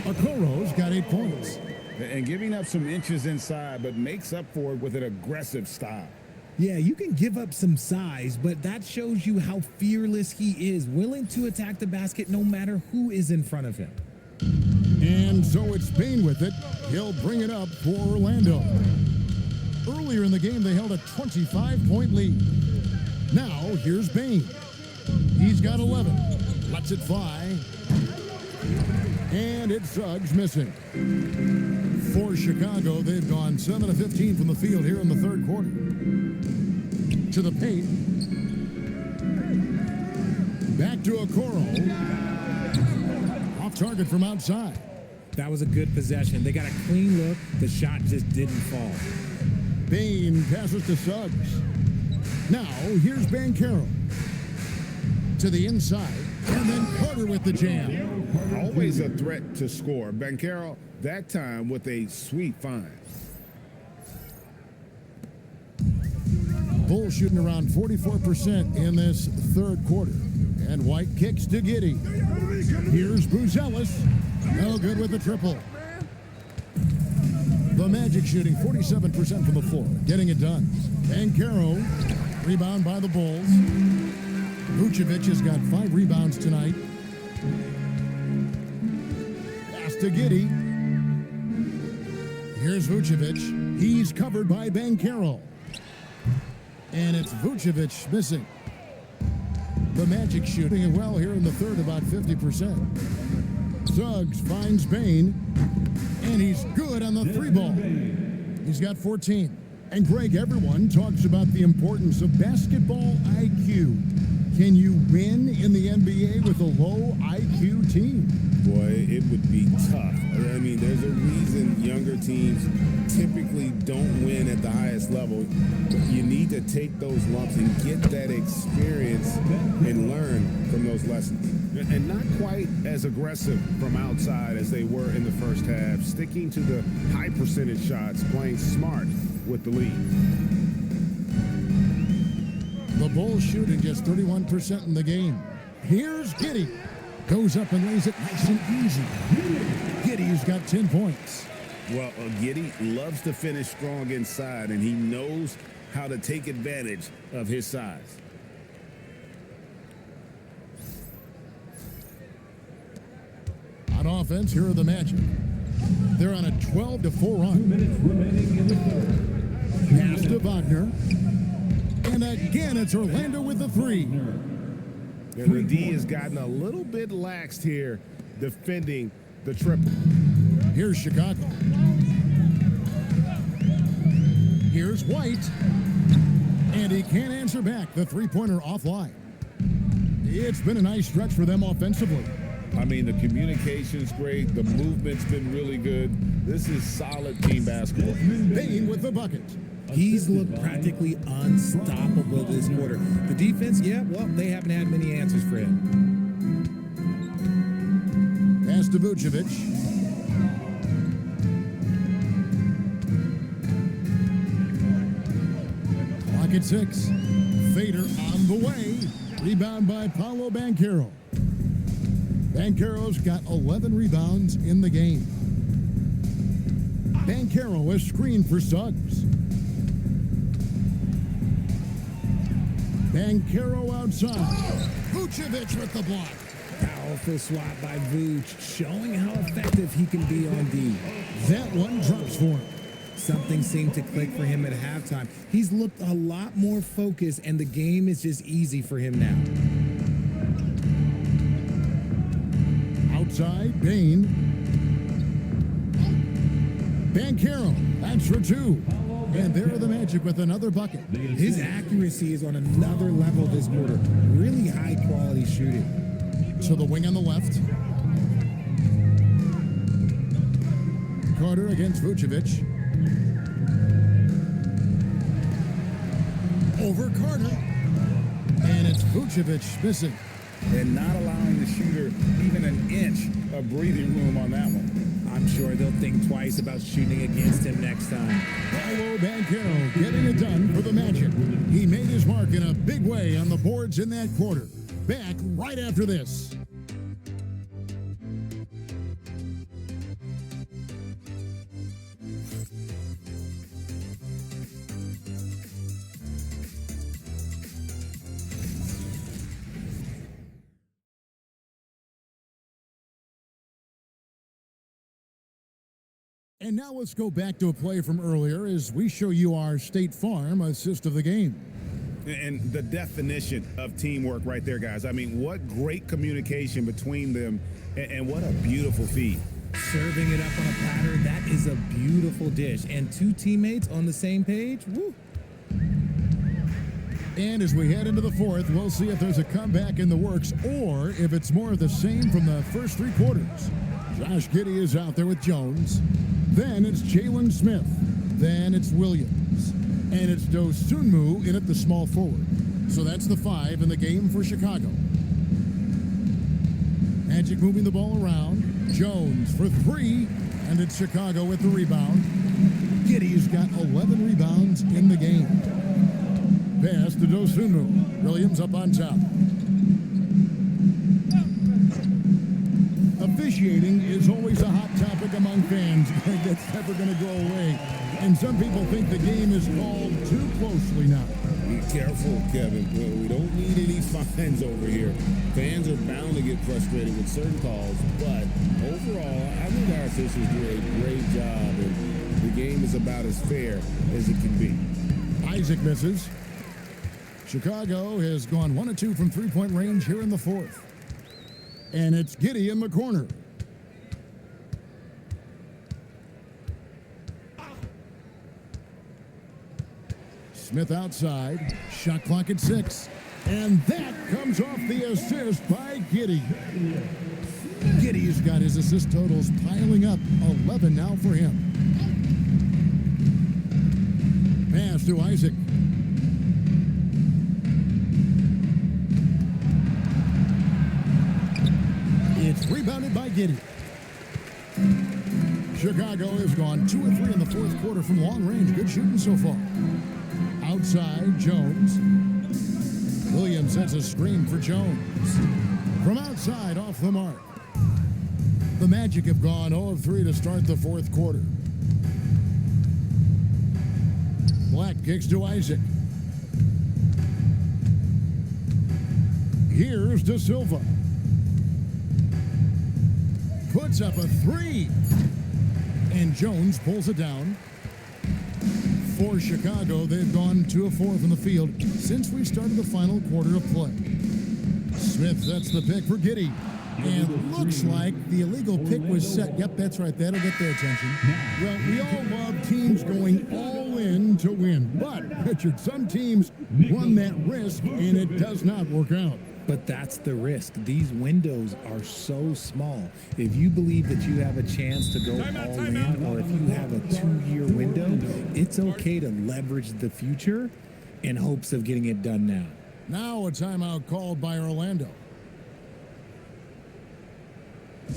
Okoro's got 8 points. And giving up some inches inside, but makes up for it with an aggressive style. Yeah, you can give up some size, but that shows you how fearless he is, willing to attack the basket no matter who is in front of him. And so it's Bain with it. He'll bring it up for Orlando. Earlier in the game, they held a 25-point lead. Now, here's Bain. He's got 11. Lets it fly. And it's Suggs missing. For Chicago, they've gone 7 of 15 from the field here in the third quarter. To the paint. Back to Okoro. Off target from outside. That was a good possession. They got a clean look. The shot just didn't fall. Bain passes to Suggs. Now, here's Banchero. To the inside. And then Carter with the jam. Always a threat to score. Banchero, that time with a sweet find. Bulls shooting around 44% in this third quarter. And White kicks to Giddey. Here's Buzelis. No good with the triple. The Magic shooting 47% from the floor. Getting it done. Banchero. Rebound by the Bulls. Vucevic has got 5 rebounds tonight. Pass to Giddey. Here's Vucevic. He's covered by Banchero. And it's Vucevic missing. The Magic shooting it well here in the third, about 50%. Suggs finds Bain, and he's good on the 3-ball. He's got 14. And Greg, everyone talks about the importance of basketball IQ. Can you win in the NBA with a low IQ team? Boy, it would be tough. I mean, there's a reason younger teams typically don't win at the highest level. You need to take those lumps and get that experience and learn from those lessons. And not quite as aggressive from outside as they were in the first half, sticking to the high percentage shots, playing smart with the lead. The Bulls shooting just 31% in the game. Here's Giddey. Goes up and lays it nice and easy. Giddey's got 10 points. Well, Giddey loves to finish strong inside, and he knows how to take advantage of his size. On offense, here are the Magic. They're on a 12-4 run. 2 minutes remaining in the third. Pass to Wagner. And again, it's Orlando with the 3. The D has gotten a little bit laxed here defending the triple. Here's Chicago. Here's White. And he can't answer back. The 3-pointer offline. It's been a nice stretch for them offensively. I mean, the communication's great. The movement's been really good. This is solid team basketball. Bain with the bucket. He's looked practically unstoppable this quarter. The defense, yeah, well, they haven't had many answers for him. Pass to Vucevic. Clock at 6. Fader on the way. Rebound by Paolo Banchero. Banchero's got 11 rebounds in the game. Banchero has screened for Suggs. Banchero outside. Vucevic with the block. Powerful swat by Vooch, showing how effective he can be on D. That one drops for him. Something seemed to click for him at halftime. He's looked a lot more focused, and the game is just easy for him now. Outside, Bain. Banchero, that's for 2. And there are the Magic with another bucket. His accuracy is on another level this quarter. Really high quality shooting. To the wing on the left. Carter against Vucevic. Over Carter. And it's Vucevic missing. And not allowing the shooter even an inch of breathing room on that one. I'm sure they'll think twice about shooting against him next time. Paolo Banchero getting it done for the Magic. He made his mark in a big way on the boards in that quarter. Back right after this. And now let's go back to a play from earlier as we show you our State Farm assist of the game. And the definition of teamwork right there, guys. I mean, what great communication between them, and what a beautiful feed. Serving it up on a platter, that is a beautiful dish. And two teammates on the same page, woo. And as we head into the fourth, we'll see if there's a comeback in the works or if it's more of the same from the first three quarters. Josh Giddey is out there with Jones. Then it's Jalen Smith. Then it's Williams. And it's Dosunmu in at the small forward. So that's the 5 in the game for Chicago. Magic moving the ball around. Jones for 3. And it's Chicago with the rebound. Giddey's got 11 rebounds in the game. Pass to Dosunmu. Williams up on top. Officiating is always a hot topic among fans. That's never going to go away. And some people think the game is called too closely now. Be careful, Kevin. We don't need any fines over here. Fans are bound to get frustrated with certain calls, but overall, I think our officials do a great job, and the game is about as fair as it can be. Isaac misses. Chicago has gone 1 of 2 from three-point range here in the fourth. And it's Giddey in the corner. Smith outside. Shot clock at 6. And that comes off the assist by Giddey. Giddey's got his assist totals piling up. 11 now for him. Pass to Isaac. It's rebounded by Giddey. Chicago has gone 2 of 3 in the fourth quarter from long range. Good shooting so far. Outside, Jones. Williams sets a screen for Jones. From outside, off the mark. The Magic have gone 0 of 3 to start the fourth quarter. Black kicks to Isaac. Here's De Silva. Puts up a 3. And Jones pulls it down. For Chicago, they've gone 2 of 4 from the field since we started the final quarter of play. Smith sets the pick for Giddey. And looks like the illegal pick was set. Yep, that's right. That'll get their attention. Well, we all love teams going all in to win. But, Richard, some teams run that risk, and it does not work out. But that's the risk. These windows are so small. If you believe that you have a chance to go all in, or if you have a 2-year window, it's okay to leverage the future in hopes of getting it done now. Now a timeout called by Orlando. You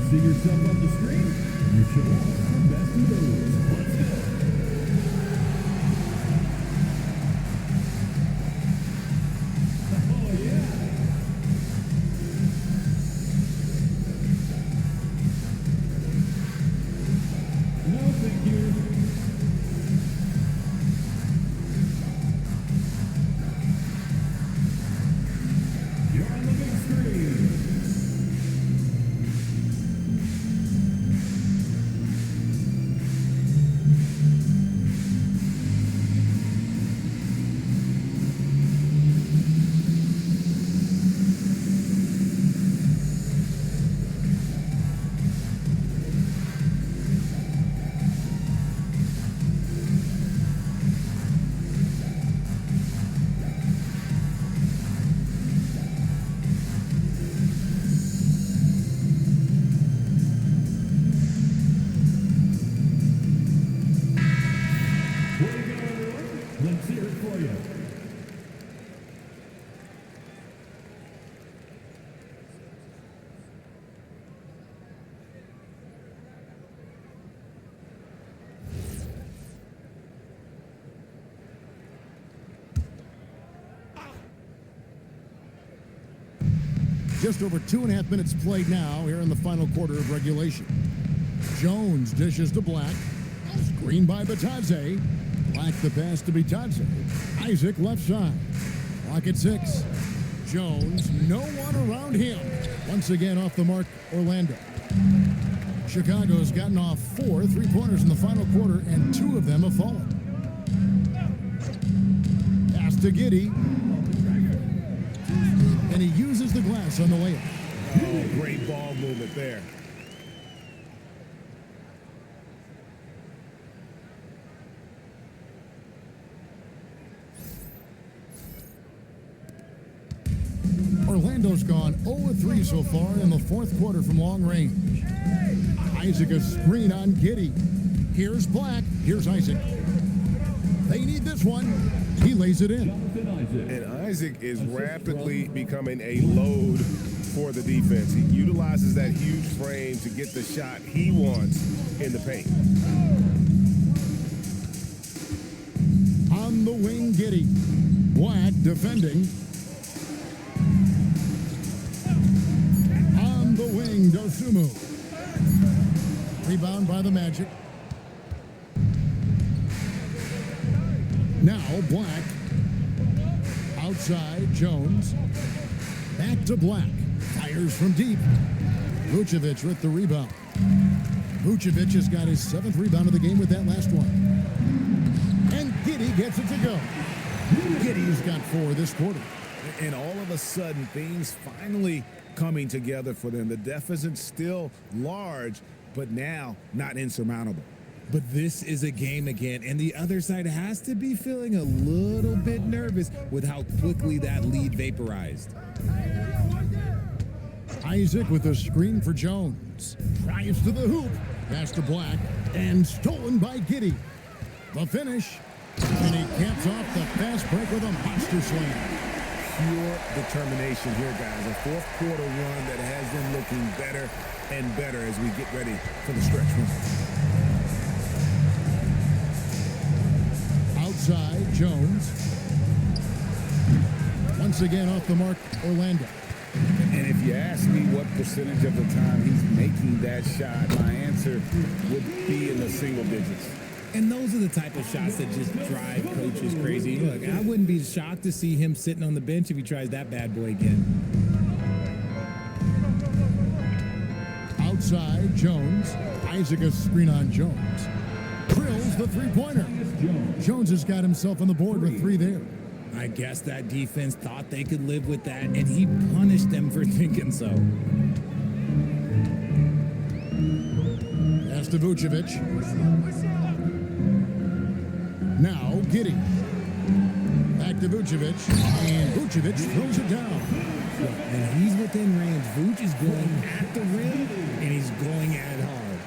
see yourself on the screen? You should watch our best moves. Let's go. Oh, yeah. No, thank you. You're on the big screen. Let's hear it for you. Just over 2.5 minutes played now here in the final quarter of regulation. Jones dishes to Black. Screen by Batadze. Black the pass to Batadze. Isaac left side. Clock at 6. Jones, no one around him. Once again off the mark, Orlando. Chicago's gotten off 4 3-pointers in the final quarter, and 2 of them have fallen. Pass to Giddey. And he uses the glass on the layup. Oh, great ball movement there. Orlando's gone 0-3 so far in the fourth quarter from long range. Isaac a screen on Giddey. Here's Black. Here's Isaac. They need this one. He lays it in. And Isaac is rapidly becoming a load for the defense. He utilizes that huge frame to get the shot he wants in the paint. On the wing, Giddey. Black defending. On the wing, Dosumu. Rebound by the Magic. Now Black. Outside, Jones. Back to Black. Fires from deep. Vucevic with the rebound. Vucevic has got his 7th rebound of the game with that last one. And Giddey gets it to go. Giddey's got 4 this quarter. And all of a sudden, things finally coming together for them. The deficit's still large, but now not insurmountable. But this is a game again, and the other side has to be feeling a little bit nervous with how quickly that lead vaporized. Isaac with a screen for Jones. Drives to the hoop. Pass to Black. And stolen by Giddey. The finish. And he caps off the fast break with a monster slam. Pure determination here, guys. A fourth quarter run that has them looking better and better as we get ready for the stretch run. Outside, Jones. Once again off the mark, Orlando. And if you ask me what percentage of the time he's making that shot, my answer would be in the single digits. And those are the type of shots that just drive coaches crazy. Look, I wouldn't be shocked to see him sitting on the bench if he tries that bad boy again. Outside, Jones. Isaac a screen on Jones. Drills the three-pointer. Jones has got himself on the board with 3 there. I guess that defense thought they could live with that, and he punished them for thinking so. Pass to Vucevic. Now Giddey. Back to Vucevic. And Vucevic throws it down. And he's within range. Vuce is going at the rim, and he's going at it hard.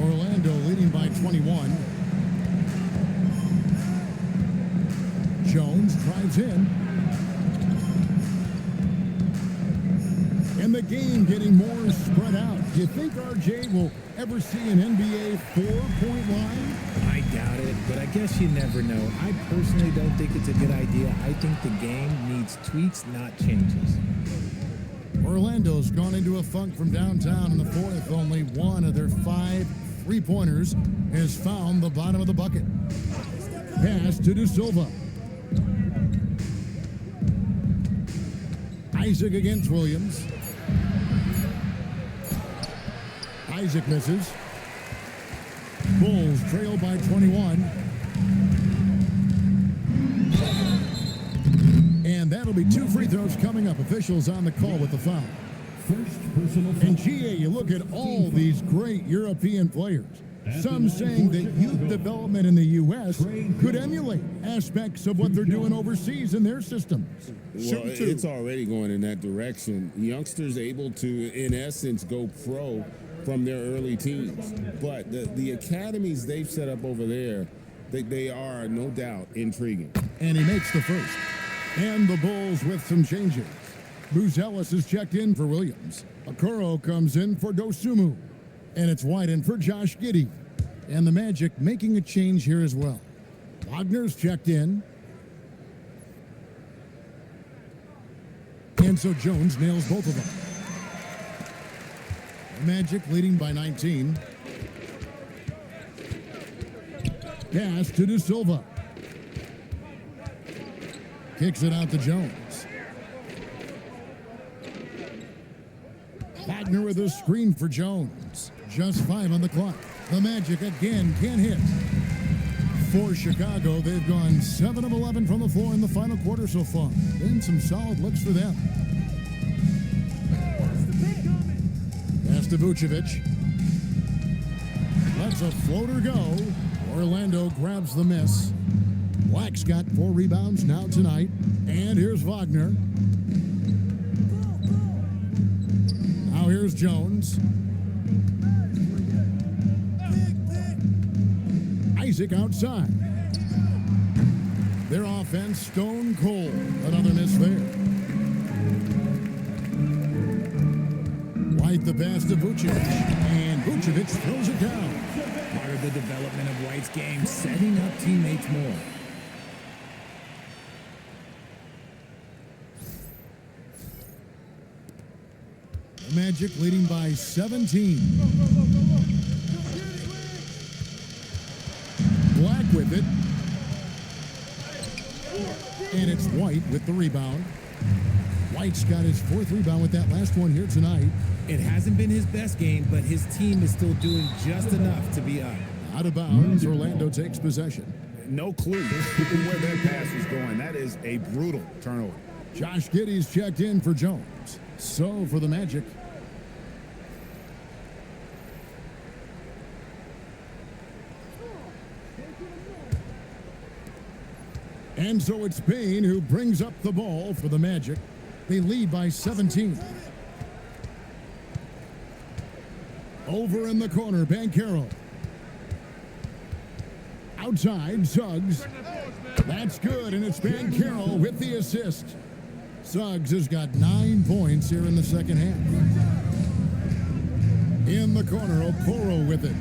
Orlando leading by 21. Jones drives in. And the game getting more spread out. Do you think RJ will ever see an NBA 4-point line? I doubt it, but I guess you never know. I personally don't think it's a good idea. I think the game needs tweaks, not changes. Orlando's gone into a funk from downtown in the fourth. Only one of their 5 3-pointers has found the bottom of the bucket. Pass to De Silva. Isaac against Williams. Isaac misses. Bulls trail by 21. And that'll be 2 free throws coming up. Officials on the call with the foul. And GA, you look at all these great European players. Some saying that youth development in the U.S. could emulate aspects of what they're doing overseas in their systems. Well, it's already going in that direction. Youngsters able to, in essence, go pro from their early teens. But the academies they've set up over there, they are, no doubt, intriguing. And he makes the first. And the Bulls with some changes. Buzelis is checked in for Williams. Okoro comes in for Dosumu. And it's Whiten for Josh Giddey. And the Magic making a change here as well. Wagner's checked in. And so Jones nails both of them. The Magic leading by 19. Pass to De Silva. Kicks it out to Jones. Wagner with a screen for Jones. Just 5 on the clock. The Magic again can't hit. For Chicago, they've gone 7 of 11 from the floor in the final quarter so far. Been some solid looks for them. Pass to Vucevic. Lets a floater go. Orlando grabs the miss. Black's got 4 rebounds now tonight. And here's Wagner. Now here's Jones. Isaac outside. Their offense stone cold. Another miss there. White the pass to Vucevic. And Vucevic throws it down. Part of the development of White's game, setting up teammates more. The Magic leading by 17. Black with it. And it's White with the rebound. White's got his 4th rebound with that last one here tonight. It hasn't been his best game, but his team is still doing just enough to be up. Out of bounds, Orlando takes possession. No clue where that pass was going. That is a brutal turnover. Josh Giddey's checked in for Jones. So for the Magic. And so it's Payne who brings up the ball for the Magic. They lead by 17. Over in the corner, Banchero. Outside, Suggs. That's good, and it's Banchero with the assist. Suggs has got 9 points here in the second half. In the corner, Okoro with it.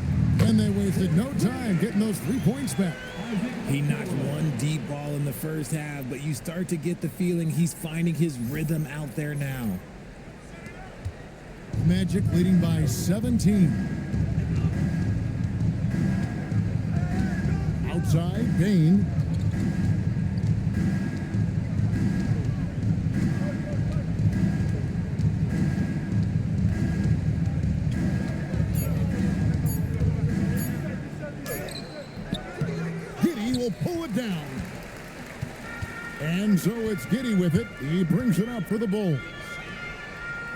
And they wasted no time getting those 3 points back. He knocked one deep ball in the first half, but you start to get the feeling he's finding his rhythm out there now. Magic leading by 17. Outside, Payne. Giddey will pull it down. And so it's Giddey with it. He brings it up for the Bulls.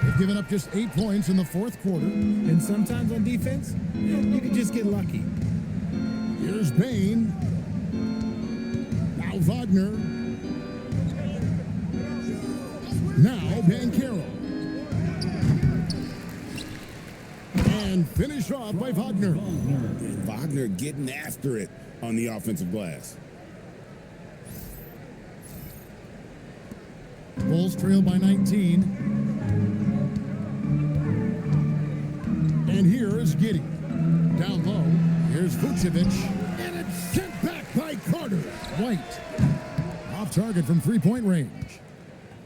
They've given up just 8 points in the 4th quarter. And sometimes on defense, you can just get lucky. Here's Payne. Now Wagner. Now Banchero. And finish off by Wagner. Wagner getting after it on the offensive glass. Bulls trail by 19. And here is Giddey. Down low, here's Vucevic. And it's sent back by Carter. White. Off target from 3-point range.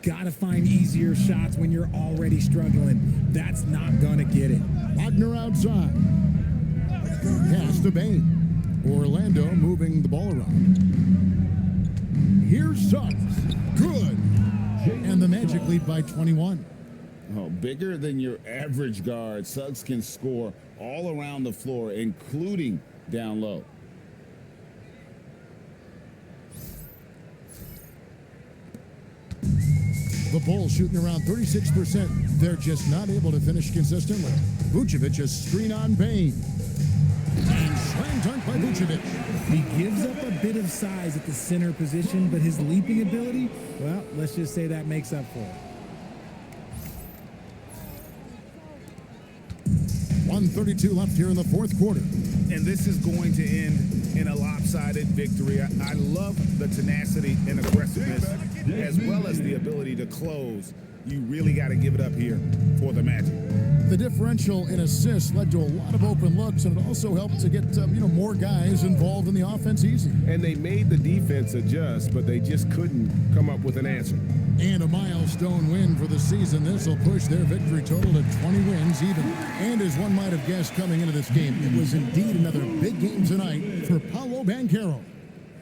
Gotta find easier shots when you're already struggling. That's not gonna get it. Wagner outside. Pass to Payne. Orlando moving the ball around. Here's Suggs. Good. And the Magic lead by 21. Oh, bigger than your average guard, Suggs can score all around the floor, including down low. The Bulls shooting around 36%. They're just not able to finish consistently. Vucevic a screen on Payne. And slam dunk by Vucevic. He gives up a bit of size at the center position, but his leaping ability, well, let's just say that makes up for it. 1:32 left here in the 4th quarter. And this is going to end in a lopsided victory. I love the tenacity and aggressiveness, as well as the ability to close. You really got to give it up here for the Magic. The differential in assists led to a lot of open looks, and it also helped to get more guys involved in the offense easy. And they made the defense adjust, but they just couldn't come up with an answer. And a milestone win for the season. This will push their victory total to 20 wins even. And as one might have guessed coming into this game, it was indeed another big game tonight for Paolo Banchero.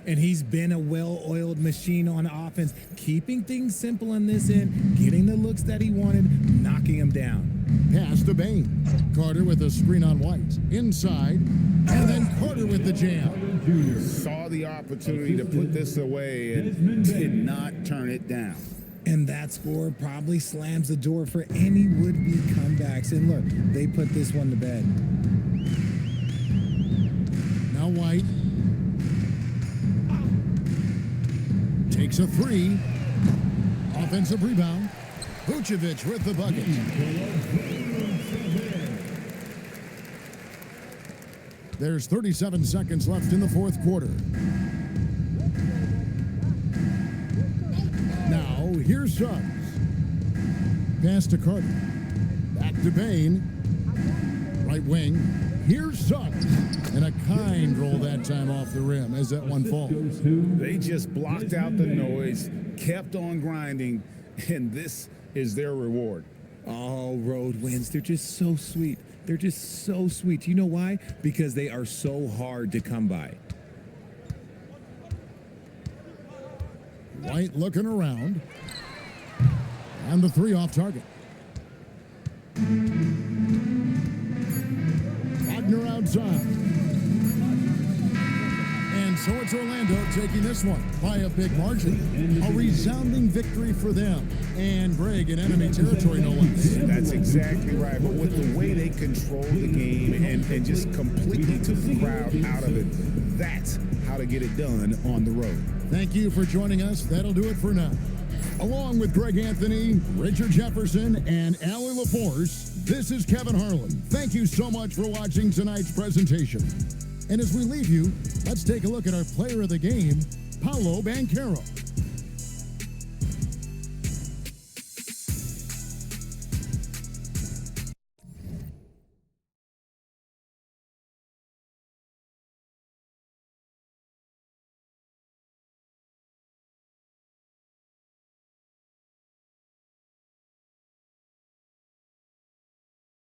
And he's been a well-oiled machine on offense, keeping things simple on this end, getting the looks that he wanted, knocking him down. Pass to Bain. Carter with a screen on White. Inside. And then Carter with the jam. Saw the opportunity to put this away and did not turn it down. And that score probably slams the door for any would-be comebacks. And look, they put this one to bed. Now White takes a three. Offensive rebound. Vucevic with the bucket. There's 37 seconds left in the fourth quarter. Now, here's Suggs. Pass to Carter. Back to Bain. Right wing. Here's Suggs. And a kind roll that time off the rim as that one falls. They just blocked out the noise, kept on grinding, and this is their reward. Oh, road wins. They're just so sweet. They're just so sweet. You know why? Because they are so hard to come by. White looking around. And the three off target. Wagner outside. And so it's Orlando taking this one by a big margin. A resounding victory for them. And Greg in enemy territory, no less. That's exactly right. But with the way they controlled the game and just completely took the crowd out of it, that's how to get it done on the road. Thank you for joining us. That'll do it for now. Along with Greg Anthony, Richard Jefferson, and Allie LaForce, this is Kevin Harlan. Thank you so much for watching tonight's presentation. And as we leave you, let's take a look at our player of the game, Paolo Banchero.